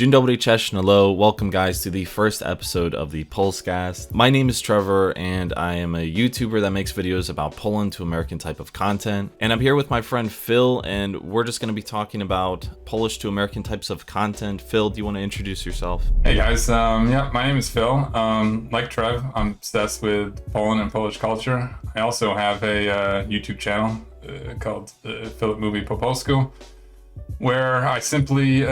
Dzień dobry, cześć, hello. Welcome, guys, to the first episode of the Polskast. My name is Trevor, and I am a YouTuber that makes videos about Poland to American type of content. And I'm here with my friend Phil, and we're just going to be talking about Polish to American types of content. Phil, do you want to introduce yourself? Hey guys, my name is Phil. Like Trev, I'm obsessed with Poland and Polish culture. I also have a YouTube channel called Philip Mówi po polsku, where I simply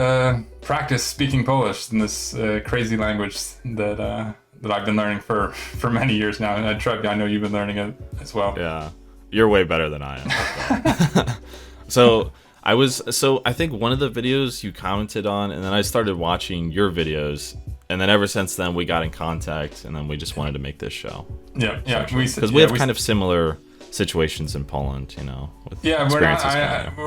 practice speaking Polish in this crazy language that I've been learning for many years now. And Trev, I know you've been learning it as well. Yeah, you're way better than I am. So I think one of the videos you commented on, and then I started watching your videos, and then ever since then we got in contact, and then we just wanted to make this show. Yeah, because we have kind of similar situations in Poland, you know. We're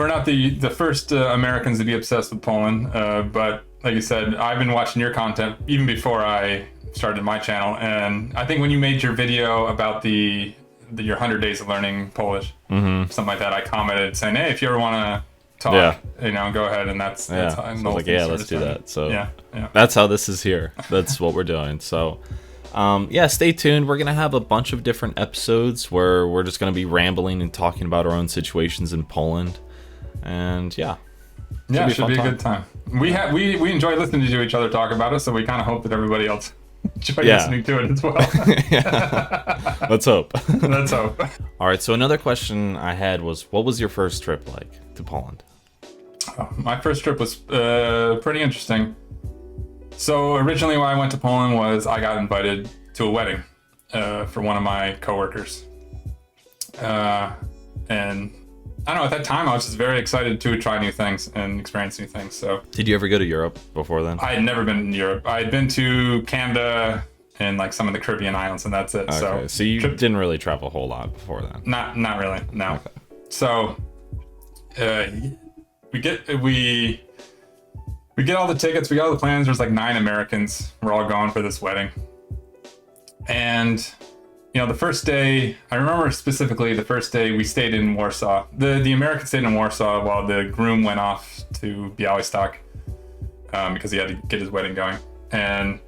not the first Americans to be obsessed with Poland, but like you said, I've been watching your content even before I started my channel, and I think when you made your video about your 100 days of learning Polish, something like that, I commented saying, hey, if you ever want to talk, go ahead, and that's how I was like, let's do that. So yeah, that's how this is here. That's what we're doing. So stay tuned. We're gonna have a bunch of different episodes where we're just gonna be rambling and talking about our own situations in Poland, and it should be a good time. We enjoy listening to each other talk about it, so we kind of hope that everybody else enjoys listening to it as well. Let's hope. Let's hope. All right, so another question I had was, what was your first trip like to Poland? My first trip was pretty interesting. So originally why I went to Poland was I got invited to a wedding for one of my coworkers. And I don't know, at that time I was just very excited to try new things and experience new things. So did you ever go to Europe before then? I had never been in Europe. I had been to Canada and like some of the Caribbean islands, and that's it. Okay. So you didn't really travel a whole lot before then? Not really, no. Okay. So we get all the tickets, we got all the plans. There's like 9 Americans. We're all going for this wedding. And, the first day, I remember specifically the first day we stayed in Warsaw. The Americans stayed in Warsaw while the groom went off to Białystok because he had to get his wedding going. And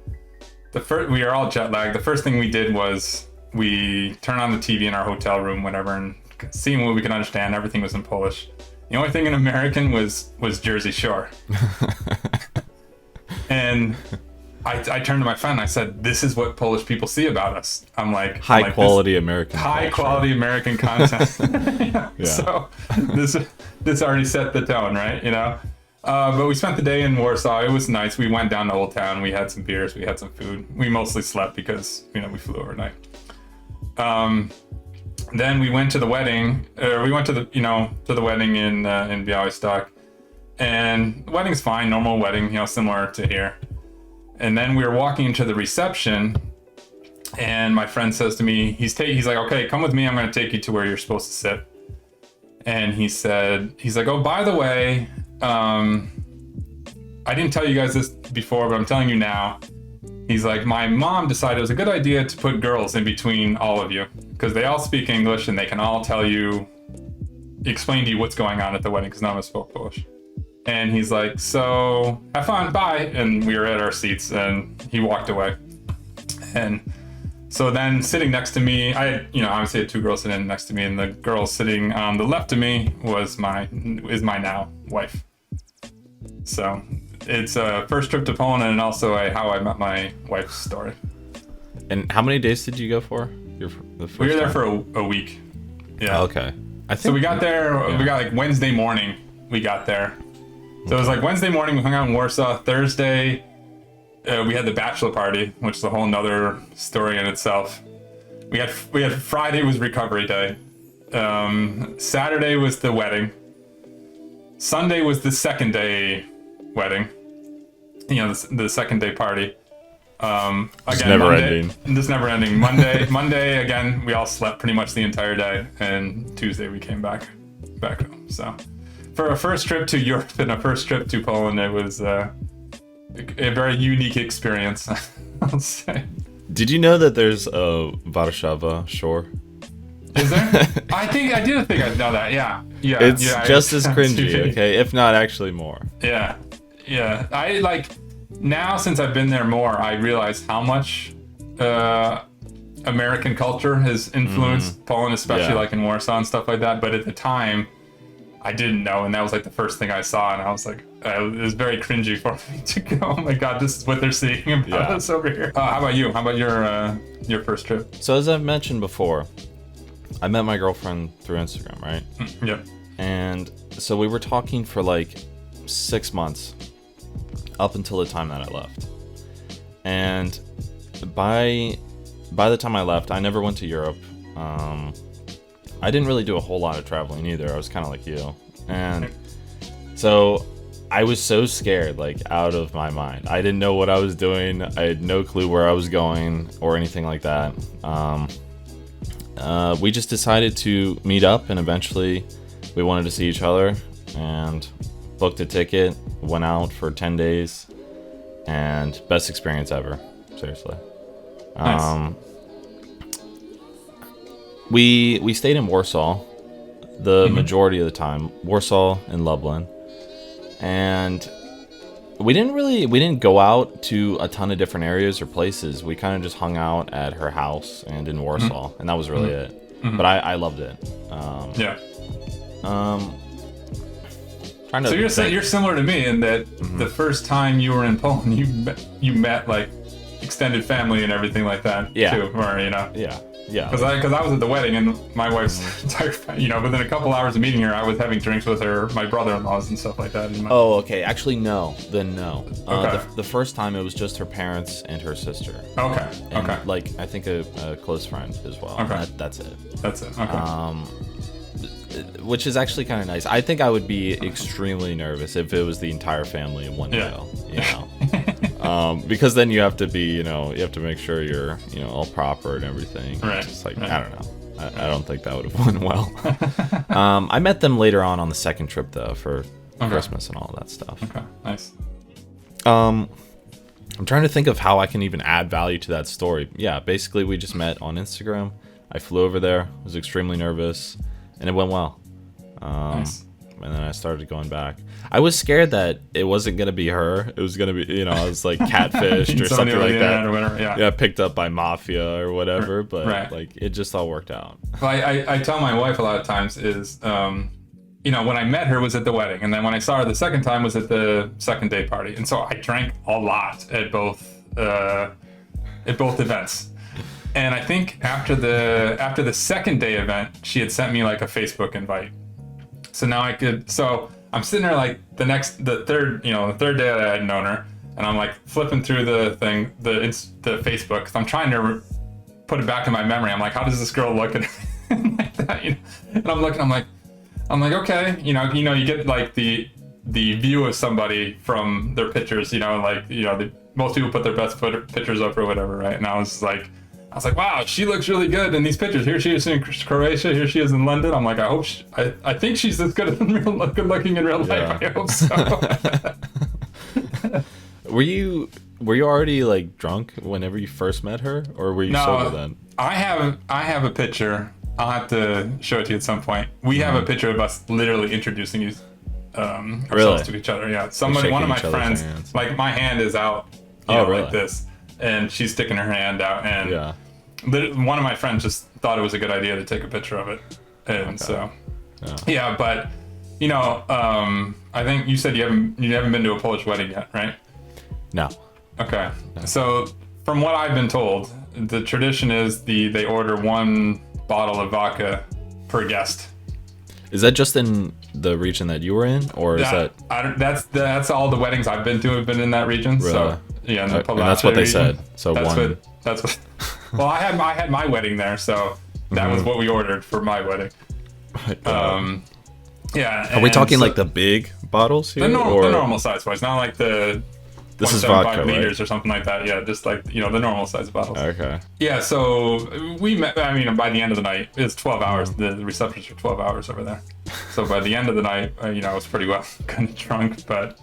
we are all jet lagged. The first thing we did was we turned on the TV in our hotel room, whatever, and seeing what we could understand. Everything was in Polish. The only thing in American was Jersey Shore. And I turned to my friend and I said, this is what Polish people see about us. I'm like, high quality American content. So this already set the tone, right? But we spent the day in Warsaw. It was nice. We went down to Old Town. We had some beers. We had some food. We mostly slept because, we flew overnight. Then we went to the wedding. We went to the wedding in Białystok, and the wedding's fine, normal wedding, similar to here. And then we were walking into the reception, and my friend says to me, he's like, okay, come with me. I'm going to take you to where you're supposed to sit. And he's like, oh, by the way, I didn't tell you guys this before, but I'm telling you now. He's like, my mom decided it was a good idea to put girls in between all of you because they all speak English and they can all explain to you what's going on at the wedding because none of us spoke Polish. And he's like, so have fun, bye. And we were at our seats and he walked away. And so then sitting next to me, obviously had 2 girls sitting next to me, and the girl sitting on the left of me is my now wife. So it's a first trip to Poland and also how I met my wife's story. And how many days did you go for? We were there for a week. Yeah. Oh, okay. So we got there. We got like Wednesday morning. We got there. So it was like Wednesday morning. We hung out in Warsaw. Thursday, we had the bachelor party, which is a whole nother story in itself. We had Friday was recovery day. Saturday was the wedding. Sunday was the second day wedding. The second day party. Again, it's never ending. This never ending. Monday again, we all slept pretty much the entire day, and Tuesday we came back home. So for a first trip to Europe and a first trip to Poland, it was a very unique experience, I'll say. Did you know that there's a Warszawa shore? Is there? I did think I'd know that. Yeah. It's just as cringy, okay, if not actually more. Yeah. I now since I've been there more, I realize how much American culture has influenced Poland, especially like in Warsaw and stuff like that. But at the time, I didn't know, and that was like the first thing I saw, and I was like, it was very cringy for me to go, oh my god, this is what they're seeing about us over here. How about you? How about your first trip? So as I've mentioned before, I met my girlfriend through Instagram, right? Yep. And so we were talking for like 6 months up until the time that I left. And by the time I left, I never went to Europe. I didn't really do a whole lot of traveling either. I was kind of like you. And so I was so scared, like out of my mind. I didn't know what I was doing. I had no clue where I was going or anything like that. We just decided to meet up, and eventually we wanted to see each other and booked a ticket, went out for 10 days, and best experience ever. Seriously. Nice. We stayed in Warsaw the majority of the time, Warsaw and Lublin, and we didn't go out to a ton of different areas or places. We kind of just hung out at her house and in Warsaw, and that was really it. But I loved it. Yeah. Trying to So you're think. you're similar to me in that the first time you were in Poland, you met like extended family and everything like that too, or Yeah. Because I was at the wedding, and my wife's entire, within a couple hours of meeting her, I was having drinks with my brother-in-laws and stuff like that. And Oh, okay. Actually, no. Then no. Okay. The first time it was just her parents and her sister. Okay. And Okay. like I think a close friend as well. Okay. That's it. That's it. Okay. Which is actually kind of nice. I think I would be extremely nervous if it was the entire family in one go. Because then you have to be, you have to make sure you're, all proper and everything. Right. It's just like, I don't know. I don't think that would have went well. I met them later on the second trip though for Christmas and all that stuff. Okay. Nice. I'm trying to think of how I can even add value to that story. Yeah, basically we just met on Instagram. I flew over there, was extremely nervous, and it went well. Nice. And then I started going back. I was scared that it wasn't going to be her. It was going to be, I was like catfished or something like that. Or whatever, Yeah, picked up by mafia or whatever, but Right. like it just all worked out. Well, I tell my wife a lot of times is, when I met her was at the wedding, and then when I saw her the second time was at the second day party, and so I drank a lot at both events. And I think after the second day event, she had sent me like a Facebook invite. So now so I'm sitting there like the third day that I had known her, and I'm like flipping through the Facebook, because I'm trying to put it back in my memory. I'm like, how does this girl look? And like that, And I'm looking, I'm like, okay, you get like the view of somebody from their pictures, most people put their best pictures up or whatever, right? And I was like, wow, she looks really good in these pictures. Here she is in Croatia. Here she is in London. I'm like, I think she's as good looking in real life. I hope so. Were you already like drunk whenever you first met her, or were you sober then? I have a picture. I'll have to show it to you at some point. We have a picture of us literally introducing ourselves to each other. Yeah, one of my friends, hands. like my hand is out, really? like this, and she's sticking her hand out, and one of my friends just thought it was a good idea to take a picture of it, and but I think you said you haven't been to a Polish wedding yet, right? No. Okay. So from what I've been told, the tradition is they order one bottle of vodka per guest. Is that just in the region that you were in, or is that's all the weddings I've been to have been in that region. Really? So yeah, in the and that's what they region. said. So that's what. Well, I had my wedding there, so that was what we ordered for my wedding. Yeah. Are we talking like the big bottles here? The normal size ones, not like the This is vodka, liters right? or something like that. Yeah, just like the normal size bottles. Okay. Yeah, so we met. I mean, by the end of the night, it's 12 hours. The receptions are 12 hours over there. So by the end of the night, I was pretty well kind of drunk, but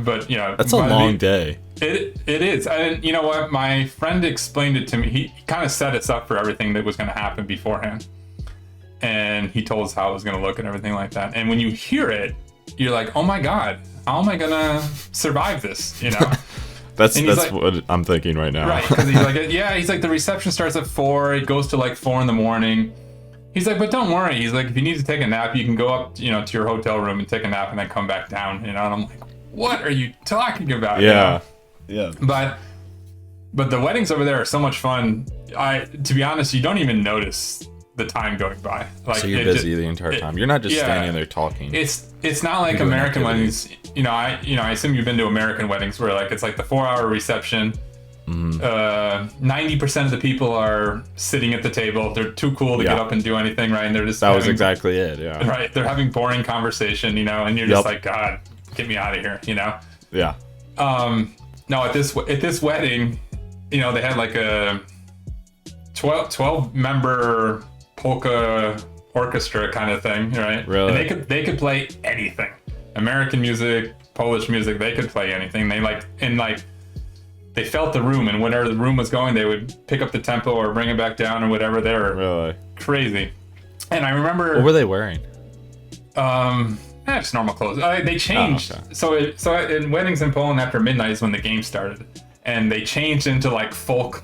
that's a long day. It is, and you know what? My friend explained it to me. He kind of set us up for everything that was going to happen beforehand, and he told us how it was going to look and everything like that. And when you hear it, you're like, oh my God, how am I gonna survive this? You know? That's like, what I'm thinking right now. Right, because he's like, yeah, he's like, the reception starts at 4, it goes to like 4 a.m. He's like, but don't worry. He's like, if you need to take a nap, you can go up, to your hotel room and take a nap and then come back down, And I'm like, what are you talking about? Yeah, But the weddings over there are so much fun. To be honest, you don't even notice the time going by. Like, so you're busy the entire time. You're not just standing there talking. It's not like American weddings. I assume you've been to American weddings where like it's like the 4-hour reception. 90% of the people are sitting at the table. They're too cool to get up and do anything, right? And they're just was exactly it. Yeah. Right. They're having boring conversation, and you're just like, God, get me out of here, Yeah. No, at this wedding, they had like a 12 member polka orchestra kind of thing, right? Really? And they could play anything. American music, Polish music, they could play anything. They felt the room, and whenever the room was going, they would pick up the tempo or bring it back down or whatever. They were really crazy. And I remember, what were they wearing? Just normal clothes. They changed. Oh, okay. So in weddings in Poland after midnight is when the game started, and they changed into like folk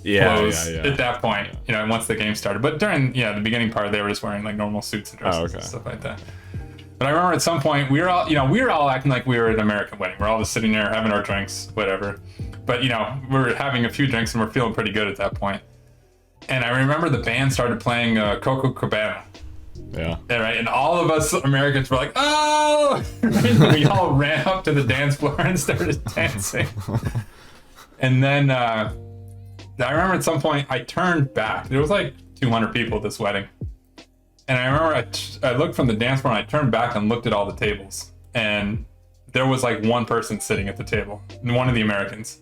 clothes at that point. Once the game started. But during the beginning part, they were just wearing like normal suits and dresses and stuff like that. But I remember at some point we were all acting like we were at an American wedding. We're all just sitting there having our drinks, whatever. But we're having a few drinks and we're feeling pretty good at that point. And I remember the band started playing Coco Cabana. Yeah. Right, and all of us Americans were like, "Oh!" And we all ran up to the dance floor and started dancing. And then I remember at some point I turned back. There was like 200 people at this wedding. And I remember I looked from the dance floor and I turned back and looked at all the tables. And there was like one person sitting at the table, one of the Americans.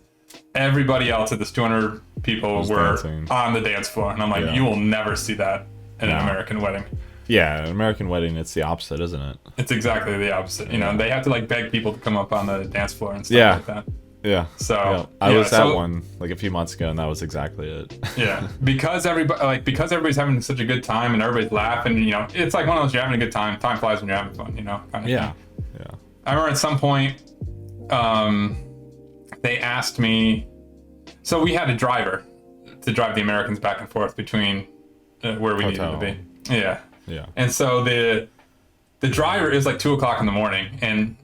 Everybody else at this 200 people were dancing on the dance floor. And I'm like, you will never see that in an American wedding. Yeah, an American wedding, it's the opposite, isn't it? It's exactly the opposite. They have to like beg people to come up on the dance floor and stuff like that. Yeah. So I was at one like a few months ago, and that was exactly it. Yeah, because everybody's having such a good time and everybody's laughing. It's like one of those, you're having a good time. Time flies when you're having fun. Kind of yeah. thing. Yeah. I remember at some point, they asked me. So we had a driver to drive the Americans back and forth between where we needed to be. Yeah. Yeah. And so the driver, it was like 2:00 in the morning, and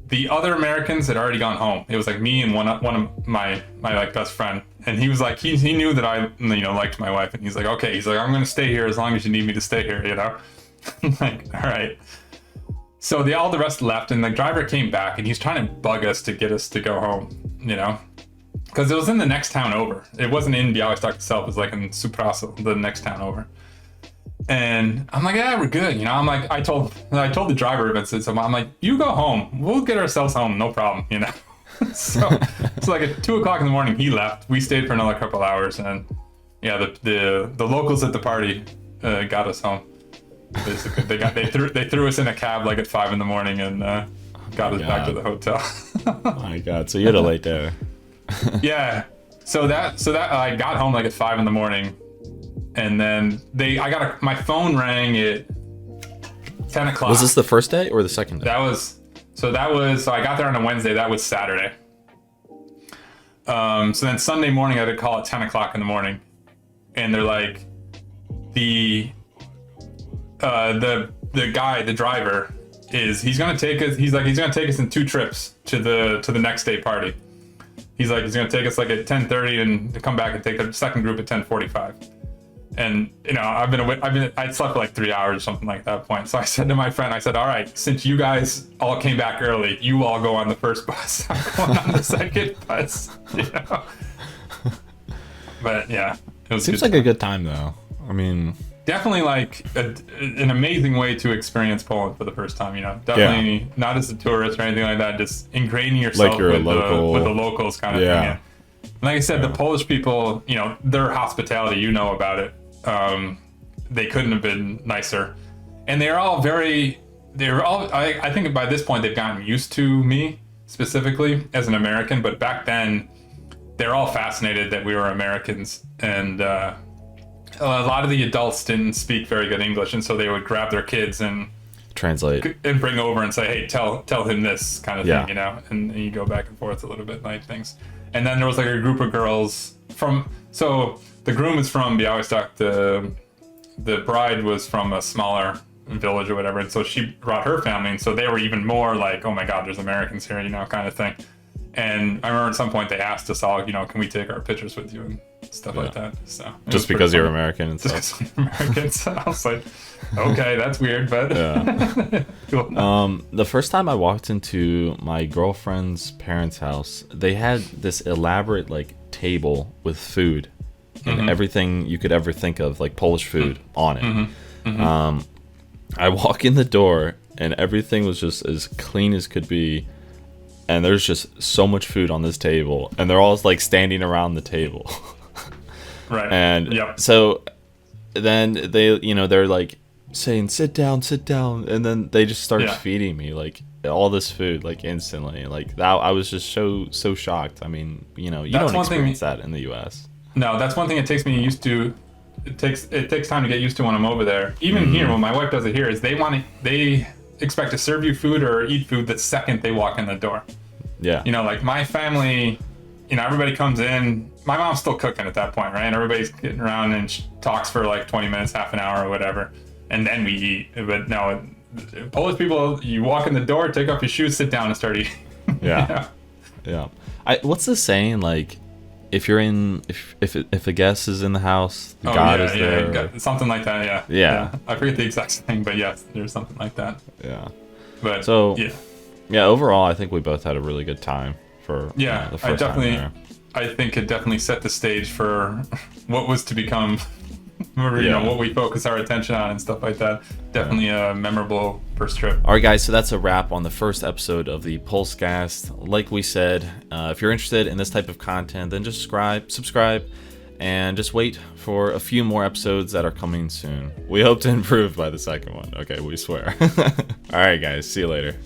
the other Americans had already gone home. It was like me and one of my like best friend, and he was like, he knew that I liked my wife, and he's like, okay, he's like, I'm gonna stay here as long as you need me to stay here, I'm like, all right. So all the rest left, and the driver came back, and he's trying to bug us to get us to go home, because it was in the next town over. It wasn't in Białystok itself. It was like in Supraso, the next town over. And I'm like, yeah, we're good. I'm like, I told the driver about it. So I'm like, you go home. We'll get ourselves home. No problem. So like at 2:00 in the morning, he left. We stayed for another couple hours, and the locals at the party got us home. Basically, they threw us in a cab like at 5 in the morning and got us back to the hotel. Oh my God! So you had a late day. Yeah. So that I got home like at 5 in the morning. And then my phone rang at 10 o'clock. Was this the first day or the second day? So I got there on a Wednesday. That was Saturday. So then Sunday morning, I had to call at 10 o'clock in the morning. And they're like, the guy, the driver, he's going to take us in 2 trips to the next day party. He's like, he's going to take us like at 10:30 and come back and take the second group at 10:45. And I slept for like 3 hours or something like that point. So I said to my friend, all right, since you guys all came back early, you all go on the first bus. I'm going on the second bus. But yeah, it was. Seems like a good time though. I mean, definitely like an amazing way to experience Poland for the first time. Definitely not as a tourist or anything like that. Just ingraining yourself like you're with the locals kind of thing. Yeah. Like I said, the Polish people, their hospitality, about it. They couldn't have been nicer. And I think by this point they've gotten used to me specifically as an American, but back then they're all fascinated that we were Americans. And a lot of the adults didn't speak very good English, and so they would grab their kids and translate. and bring over and say, hey, tell him this kind of Yeah. thing, you know, and you go back and forth a little bit like things. And then there was like a group of girls so the groom is from Białystok, the bride was from a smaller village or whatever, and so she brought her family, and so they were even more like, oh my god, there's Americans here, you know, kind of thing. And I remember at some point they asked us all, you know, can we take our pictures with you and stuff like that. So Just because you're American and stuff. just because we're Americans. So I was like, okay, that's weird, but cool. The first time I walked into my girlfriend's parents' house, they had this elaborate like table with food and everything you could ever think of, like Polish food on it. I walk in the door and everything was just as clean as could be, and there's just so much food on this table, and they're all like standing around the table. Right. And so then they, you know, they're like saying, sit down, and then they just start feeding me like all this food like instantly. Like that, I was just so shocked. I mean, you know, you don't experience that in the US. No, that's one thing it takes me used to. It takes time to get used to when I'm over there. Even here, when my wife does it here, is they expect to serve you food or eat food the second they walk in the door. Yeah. You know, like my family, you know, everybody comes in. My mom's still cooking at that point, right? And everybody's getting around and talks for like 20 minutes, half an hour or whatever. And then we eat. But no, Polish people, you walk in the door, take off your shoes, sit down and start eating. Yeah. Yeah. What's the saying? Like, if you're in, if a guest is in the house, God is there. Yeah, something like that. Yeah. I forget the exact thing, but yes, there's something like that. Yeah. But so yeah. Overall, I think we both had a really good time for the first time there. I think it definitely set the stage for what was to become, you know, what we focus our attention on and stuff like that. Definitely a memorable first trip. All right, guys, so that's a wrap on the first episode of the Polskast. Like we said, if you're interested in this type of content, then just subscribe, and just wait for a few more episodes that are coming soon. We hope to improve by the second one. Okay, we swear. All right, guys, see you later.